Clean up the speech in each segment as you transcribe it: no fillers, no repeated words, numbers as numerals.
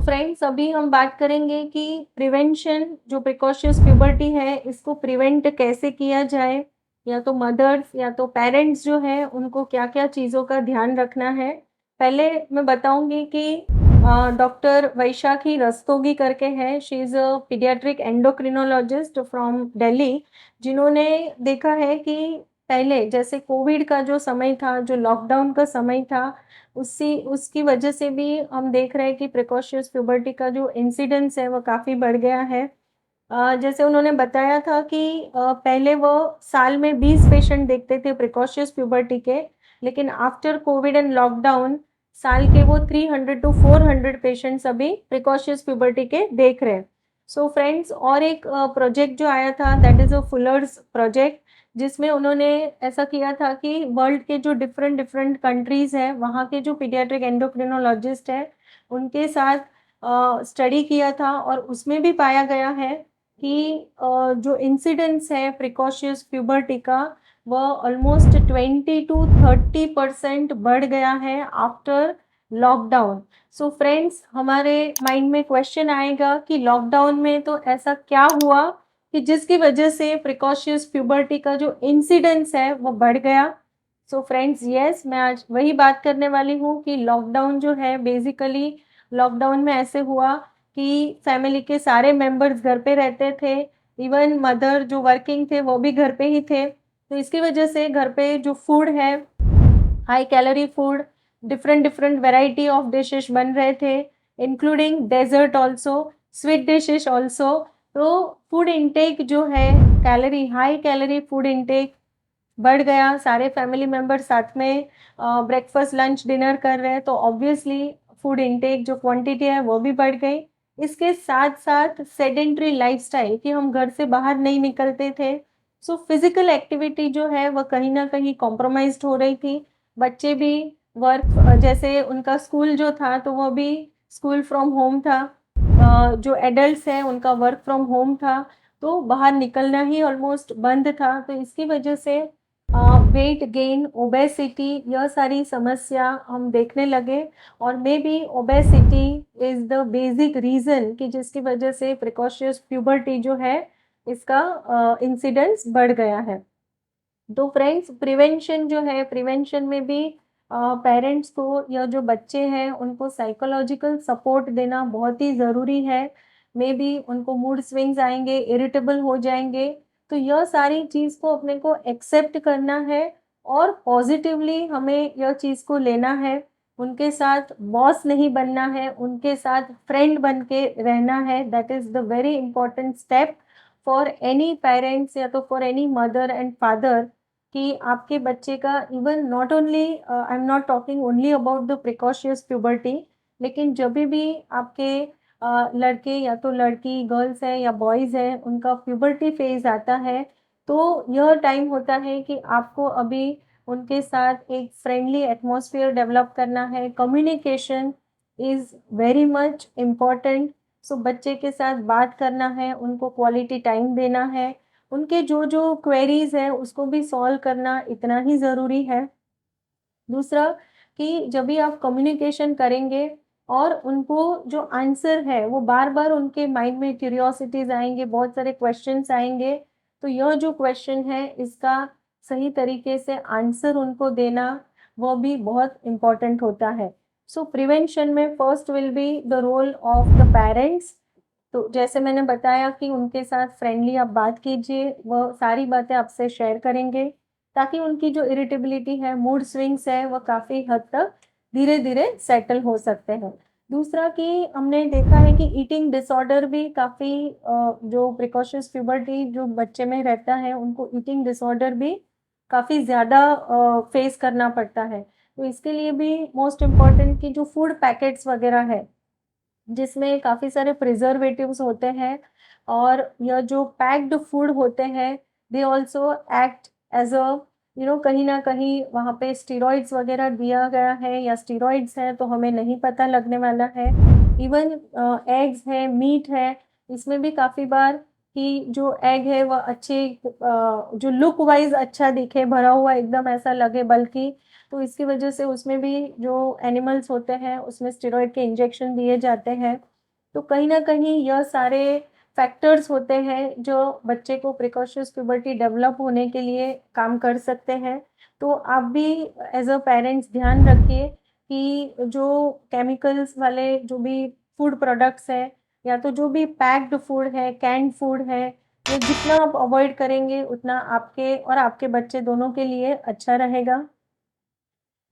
Friends, अभी हम बात करेंगे कि प्रिवेंशन जो प्रिकॉशियस प्यूबर्टी है इसको प्रिवेंट कैसे किया जाए, या तो मदर्स या तो पेरेंट्स जो है उनको क्या-क्या चीज़ों का ध्यान रखना है। पहले मैं बताऊंगी कि डॉक्टर वैशाखी रस्तोगी करके है, she is a paediatric endocrinologist from Delhi, जिन्होंने देखा है कि पहले जैसे कोविड का जो समय था, जो लॉकडाउन का समय था, उसी उसकी वजह से भी हम देख रहे हैं कि प्रिकॉशियस प्यूबर्टी का जो इंसिडेंस है वो काफ़ी बढ़ गया है। जैसे उन्होंने बताया था कि पहले वो साल में 20 पेशेंट देखते थे प्रिकॉशियस प्यूबर्टी के, लेकिन आफ्टर कोविड एंड लॉकडाउन साल के वो 300 टू 400 पेशेंट्स अभी प्रिकॉशियस प्यूबर्टी के देख रहे हैं। सो फ्रेंड्स, और एक प्रोजेक्ट जो आया था, that is a Fuller's project, जिसमें उन्होंने ऐसा किया था कि वर्ल्ड के जो डिफरेंट डिफरेंट कंट्रीज़ हैं, वहाँ के जो पीडियाट्रिक एंडोक्रिनोलॉजिस्ट हैं, उनके साथ स्टडी किया था, और उसमें भी पाया गया है कि जो इंसिडेंस है प्रिकॉशियस प्यूबर्टी का, वह ऑलमोस्ट 20 टू 30% बढ़ गया है आफ्टर लॉकडाउन। सो फ्रेंड्स, हमारे माइंड में क्वेश्चन आएगा कि लॉकडाउन में तो ऐसा क्या हुआ कि जिसकी वजह से प्रिकॉशियस प्यूबर्टी का जो इंसिडेंस है वो बढ़ गया। सो फ्रेंड्स, यस, मैं आज वही बात करने वाली हूँ कि लॉकडाउन जो है, बेसिकली लॉकडाउन में ऐसे हुआ कि फैमिली के सारे मेंबर्स घर पे रहते थे, इवन मदर जो वर्किंग थे वो भी घर पे ही थे। तो इसकी वजह से घर पे जो फूड है, high calorie food, different different variety of dishes बन रहे थे, including dessert also, sweet dishes also. तो फूड इनटेक जो है, calorie high calorie food intake बढ़ गया। सारे फैमिली मेंबर साथ में ब्रेकफास्ट लंच डिनर कर रहे हैं, तो ऑब्वियसली फूड इनटेक जो क्वांटिटी है वो भी बढ़ गई। इसके साथ साथ सेडेंट्री लाइफस्टाइल, कि हम घर से बाहर नहीं निकलते थे, सो फिजिकल एक्टिविटी जो है वह कहीं ना कहीं कॉम्प्रोमाइज्ड हो रही थी। बच्चे भी वर्क, जैसे उनका स्कूल जो था तो वो भी स्कूल फ्रॉम होम था, जो एडल्ट्स हैं उनका वर्क फ्रॉम होम था, तो बाहर निकलना ही ऑलमोस्ट बंद था। तो इसकी वजह से वेट गेन, ओबेसिटी, यह सारी समस्या हम देखने लगे। और may be obesity is the basic reason कि जिसकी वजह से प्रिकॉशियस प्यूबर्टी जो है, इसका इंसिडेंस बढ़ गया है। तो फ्रेंड्स, प्रिवेंशन जो है, प्रिवेंशन में भी पेरेंट्स को या जो बच्चे हैं उनको साइकोलॉजिकल सपोर्ट देना बहुत ही ज़रूरी है। मे बी उनको मूड स्विंग्स आएंगे, इरिटेबल हो जाएंगे, तो यह सारी चीज़ को अपने को एक्सेप्ट करना है, और पॉजिटिवली हमें यह चीज़ को लेना है। उनके साथ बॉस नहीं बनना है, उनके साथ फ्रेंड बन के रहना है। That is the very important step for any parents, या तो for any mother and father, कि आपके बच्चे का, even not only, I am not talking only about the precocious puberty, लेकिन जब भी आपके लड़के या तो लड़की, गर्ल्स है या बॉयज़ है, उनका प्यूबर्टी फेज आता है, तो यह टाइम होता है कि आपको अभी उनके साथ एक फ्रेंडली एटमॉस्फेयर डेवलप करना है। Communication is very much important. So बच्चे के साथ बात करना है, उनको क्वालिटी टाइम देना है, उनके जो जो क्वेरीज हैं उसको भी सॉल्व करना इतना ही ज़रूरी है। दूसरा, कि जब भी आप कम्युनिकेशन करेंगे और उनको जो आंसर है वो बार-बार उनके माइंड में क्यूरियोसिटीज़ आएँगे, बहुत सारे क्वेश्चन्स आएँगे, तो यह जो क्वेश्चन है इसका सही तरीके से आंसर उनको देना, वो भी बहुत इम्पोर्टेंट होता है। सो प्रिवेंशन में first will be the role of the parents. तो जैसे मैंने बताया कि उनके साथ फ्रेंडली आप बात कीजिए, वह सारी बातें आपसे शेयर करेंगे, ताकि उनकी जो इरिटेबिलिटी है, मूड स्विंग्स है, वह काफ़ी हद तक धीरे-धीरे सेटल हो सकते हैं। दूसरा, कि हमने देखा है कि ईटिंग डिसऑर्डर भी काफ़ी, जो प्रिकॉशियस प्यूबर्टी जो बच्चे में रहता है, उनको ईटिंग डिसऑर्डर भी काफ़ी ज़्यादा फेस करना पड़ता है। तो इसके लिए भी मोस्ट इम्पोर्टेंट कि जो फूड पैकेट्स वगैरह है, जिसमें काफ़ी सारे प्रिजर्वेटिव्स होते हैं, और यह जो पैक्ड फूड होते हैं, they also act as a, कहीं ना कहीं वहाँ पे स्टीरॉइड्स वगैरह दिया गया है, या स्टीरॉइड्स हैं तो हमें नहीं पता लगने वाला है। इवन एग्स है, मीट है, इसमें भी काफ़ी बार कि जो एग है वह अच्छे, जो लुक वाइज अच्छा दिखे, भरा हुआ एकदम ऐसा लगे, बल्कि, तो इसकी वजह से उसमें भी जो एनिमल्स होते हैं उसमें स्टेरॉइड के इंजेक्शन दिए जाते हैं। तो कहीं न कहीं यह सारे फैक्टर्स होते हैं जो बच्चे को प्रिकॉशियस प्यूबर्टी डेवलप होने के लिए काम कर सकते हैं। तो आप भी एज़ अ पेरेंट्स ध्यान रखिए कि जो केमिकल्स वाले जो भी फूड प्रोडक्ट्स हैं या तो जो भी पैक्ड फूड है, कैन्ड फूड है, ये जितना आप अवॉइड करेंगे उतना आपके और आपके बच्चे दोनों के लिए अच्छा रहेगा।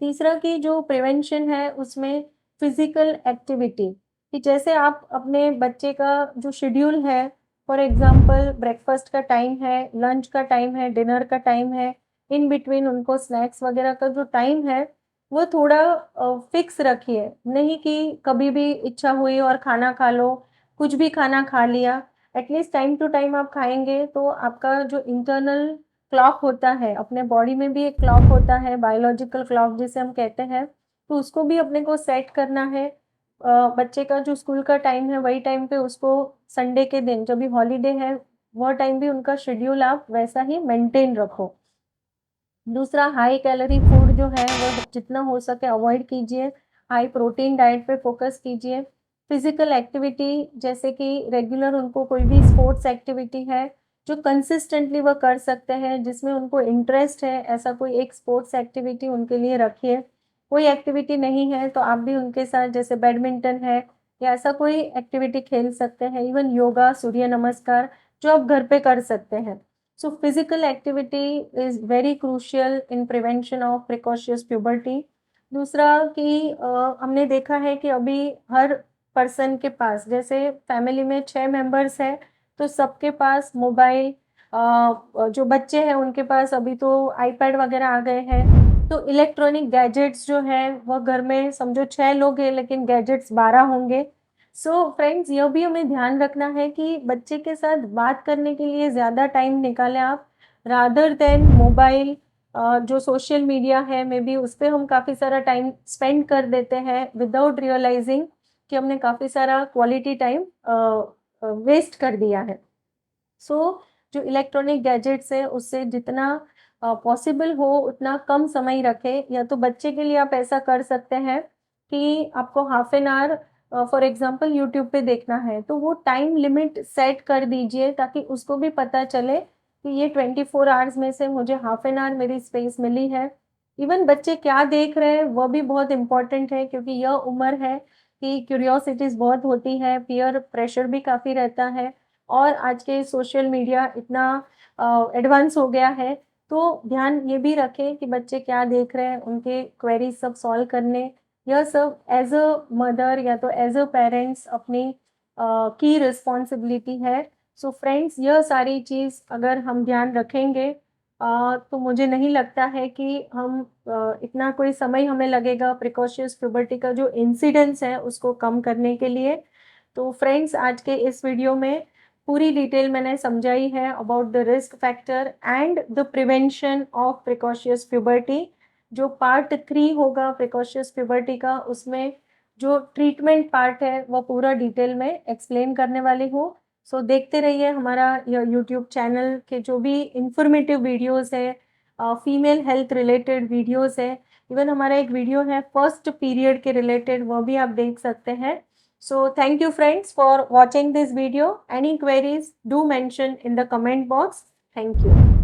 तीसरा कि जो प्रिवेंशन है उसमें फिज़िकल एक्टिविटी, कि जैसे आप अपने बच्चे का जो शेड्यूल है, फॉर एग्ज़ाम्पल ब्रेकफ़ास्ट का टाइम है, लंच का टाइम है, डिनर का टाइम है, इन बिटवीन उनको स्नैक्स वग़ैरह का जो टाइम है, वो थोड़ा फ़िक्स रखिए। नहीं कि कभी भी इच्छा हुई और खाना खा लो, कुछ भी खाना खा लिया। एटलीस्ट टाइम टू टाइम आप खाएँगे तो आपका जो इंटरनल क्लॉक होता है, अपने बॉडी में भी एक क्लॉक होता है, बायोलॉजिकल क्लॉक जिसे हम कहते हैं, तो उसको भी अपने को सेट करना है। बच्चे का जो स्कूल का टाइम है, वही टाइम पे उसको संडे के दिन जब भी हॉलिडे है, वह टाइम भी उनका शेड्यूल आप वैसा ही मेंटेन रखो। दूसरा हाई कैलोरी फूड जो है वो जितना हो सके अवॉइड कीजिए, हाई प्रोटीन डाइट पे फ़ोकस कीजिए। फिज़िकल एक्टिविटी जैसे कि रेगुलर उनको कोई भी स्पोर्ट्स एक्टिविटी है, जो कंसिस्टेंटली वो कर सकते हैं, जिसमें उनको इंटरेस्ट है, ऐसा कोई एक स्पोर्ट्स एक्टिविटी उनके लिए रखिए। कोई एक्टिविटी नहीं है तो आप भी उनके साथ जैसे बैडमिंटन है या ऐसा कोई एक्टिविटी खेल सकते हैं, इवन योगा, सूर्य नमस्कार जो आप घर पे कर सकते हैं। So physical activity is very crucial in prevention of precocious puberty. दूसरा कि हमने देखा है कि अभी हर पर्सन के पास जैसे फैमिली में 6 मेंबर्स हैं, तो सबके पास मोबाइल जो बच्चे हैं उनके पास अभी तो आईपैड वगैरह आ गए हैं। तो इलेक्ट्रॉनिक गैजेट्स जो हैं वो घर में समझो 6 लोग हैं लेकिन गैजेट्स 12 होंगे। सो फ्रेंड्स यह भी हमें ध्यान रखना है कि बच्चे के साथ बात करने के लिए ज़्यादा टाइम निकालें आप रादर देन मोबाइल। जो सोशल मीडिया है मे बी उस पे हम काफ़ी सारा टाइम स्पेंड कर देते हैं विदाउट रियलाइजिंग कि हमने काफ़ी सारा क्वालिटी टाइम वेस्ट कर दिया है। सो जो इलेक्ट्रॉनिक गैजेट्स है उससे जितना पॉसिबल हो उतना कम समय रखें, या तो बच्चे के लिए आप ऐसा कर सकते हैं कि आपको half an hour for example YouTube पे देखना है तो वो टाइम लिमिट सेट कर दीजिए ताकि उसको भी पता चले कि ये 24 आवर्स में से मुझे हाफ एन आवर मेरी स्पेस मिली है। इवन बच्चे क्या देख रहे हैं वह भी बहुत इम्पोर्टेंट है क्योंकि यह उम्र है कि क्यूरियोसिटीज़ बहुत होती है, पीयर प्रेशर भी काफ़ी रहता है और आज के सोशल मीडिया इतना एडवांस हो गया है, तो ध्यान ये भी रखें कि बच्चे क्या देख रहे हैं, उनके क्वेरीज़ सब सॉल्व करने, यह सब एज़ अ मदर या तो एज़ अ पेरेंट्स अपनी की रिस्पॉन्सिबिलिटी है। सो फ्रेंड्स यह सारी चीज़ अगर हम ध्यान रखेंगे तो मुझे नहीं लगता है कि हम इतना कोई समय हमें लगेगा प्रिकॉशियस प्यूबर्टी का जो इंसिडेंस है उसको कम करने के लिए। तो फ्रेंड्स आज के इस वीडियो में पूरी डिटेल मैंने समझाई है about the risk factor and the prevention of precocious puberty. जो पार्ट 3 होगा प्रिकॉशियस प्यूबर्टी का उसमें जो ट्रीटमेंट पार्ट है वो पूरा डिटेल में एक्सप्लेन करने वाली हूँ। सो देखते रहिए हमारा यूट्यूब चैनल के जो भी इंफॉर्मेटिव वीडियोस है, फीमेल हेल्थ रिलेटेड वीडियोस है, इवन हमारा एक वीडियो है फर्स्ट पीरियड के रिलेटेड वो भी आप देख सकते हैं। So thank you friends for watching this video. Any queries do mention in the comment box. Thank you.